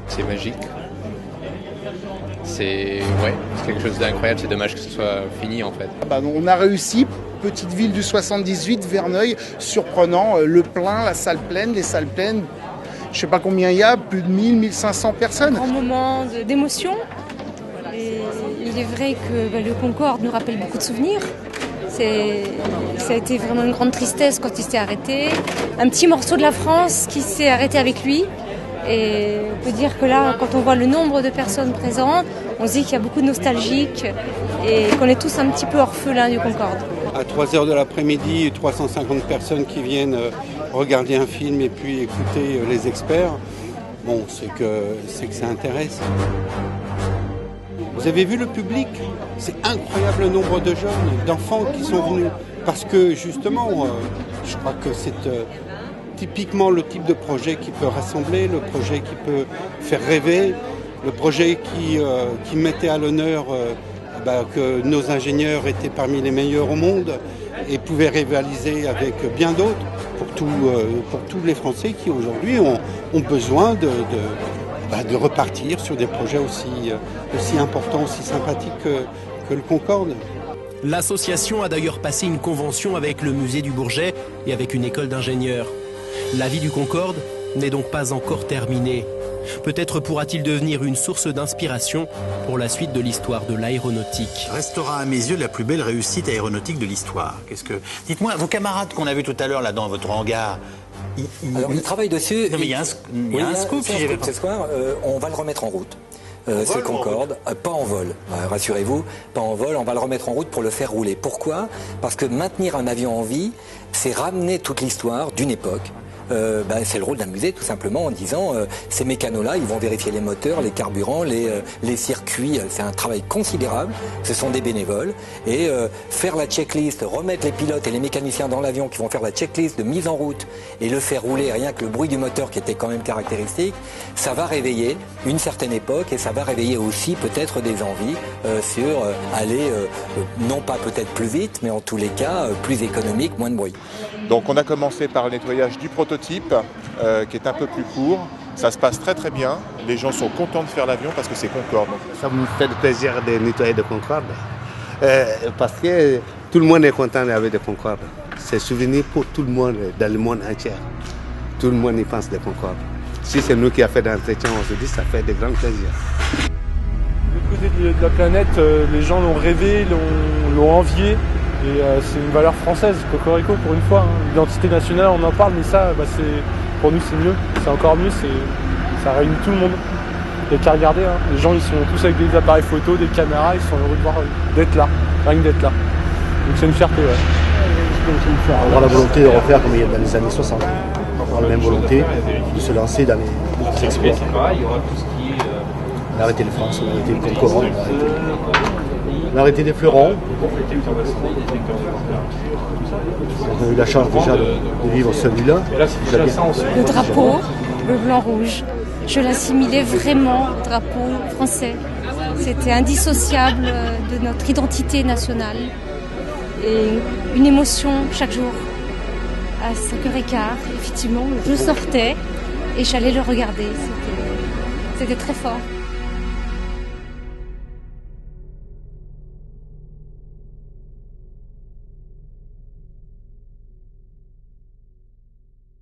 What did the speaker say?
C'est magique. C'est quelque chose d'incroyable, c'est dommage que ce soit fini en fait. On a réussi, petite ville du 78, Verneuil, surprenant, le plein, la salle pleine, les salles pleines, je ne sais pas combien il y a, plus de 1000-1500 personnes. Un grand moment d'émotion. Et il est vrai que le Concorde nous rappelle beaucoup de souvenirs. Ça a été vraiment une grande tristesse quand il s'est arrêté. Un petit morceau de la France qui s'est arrêté avec lui. Et on peut dire que là, quand on voit le nombre de personnes présentes, on se dit qu'il y a beaucoup de nostalgiques et qu'on est tous un petit peu orphelins du Concorde. À 3h de l'après-midi, 350 personnes qui viennent regarder un film et puis écouter les experts, c'est que ça intéresse. Vous avez vu le public? C'est incroyable le nombre de jeunes, d'enfants qui sont venus. Parce que justement, je crois que c'est typiquement le type de projet qui peut rassembler, le projet qui peut faire rêver, le projet qui mettait à l'honneur que nos ingénieurs étaient parmi les meilleurs au monde et pouvaient rivaliser avec bien d'autres pour tous les Français qui aujourd'hui ont besoin de repartir sur des projets aussi importants, aussi sympathiques que le Concorde. L'association a d'ailleurs passé une convention avec le musée du Bourget et avec une école d'ingénieurs. La vie du Concorde n'est donc pas encore terminée. Peut-être pourra-t-il devenir une source d'inspiration pour la suite de l'histoire de l'aéronautique. Restera à mes yeux la plus belle réussite aéronautique de l'histoire. Dites-moi, vos camarades qu'on a vus tout à l'heure là dans votre hangar, alors ils travaillent dessus. Non mais il y a un scoop. Ce soir, on va le remettre en route. C'est le Concorde, pas en vol, rassurez-vous, pas en vol, on va le remettre en route pour le faire rouler. Pourquoi? Parce que maintenir un avion en vie, c'est ramener toute l'histoire d'une époque. C'est le rôle d'un musée tout simplement en disant ces mécanos-là, ils vont vérifier les moteurs, les carburants, les circuits, c'est un travail considérable, ce sont des bénévoles et faire la checklist, remettre les pilotes et les mécaniciens dans l'avion qui vont faire la checklist de mise en route et le faire rouler, rien que le bruit du moteur qui était quand même caractéristique, ça va réveiller une certaine époque et ça va réveiller aussi peut-être des envies sur aller non pas peut-être plus vite mais en tous les cas plus économique, moins de bruit. Donc on a commencé par le nettoyage du prototype qui est un peu plus court. Ça se passe très très bien. Les gens sont contents de faire l'avion parce que c'est Concorde. Ça me fait plaisir de nettoyer de Concorde parce que tout le monde est content avec de Concorde. C'est souvenir pour tout le monde dans le monde entier. Tout le monde y pense de Concorde. Si c'est nous qui avons fait l'entretien, on se dit ça fait de grands plaisirs. De l'autre côté de la planète, les gens l'ont rêvé, l'ont envié. Et c'est une valeur française, Cocorico pour une fois. L'identité nationale, on en parle, mais ça, pour nous, c'est mieux. C'est encore mieux, ça réunit tout le monde. Il n'y a qu'à regarder. Les gens, ils sont tous avec des appareils photo, des caméras, ils sont heureux de voir d'être là, rien que d'être là. Donc c'est une fierté, On aura la volonté de refaire comme il y a dans les années 60. On aura la même volonté de se lancer dans les exploits. On a arrêté les France, on a arrêté le Concorde, on a arrêté des fleurons. On a eu la chance déjà de vivre celui-là. Le drapeau, le blanc-rouge, je l'assimilais vraiment au drapeau français. C'était indissociable de notre identité nationale. Et une émotion chaque jour. À 5h15, effectivement, je sortais et j'allais le regarder. C'était très fort.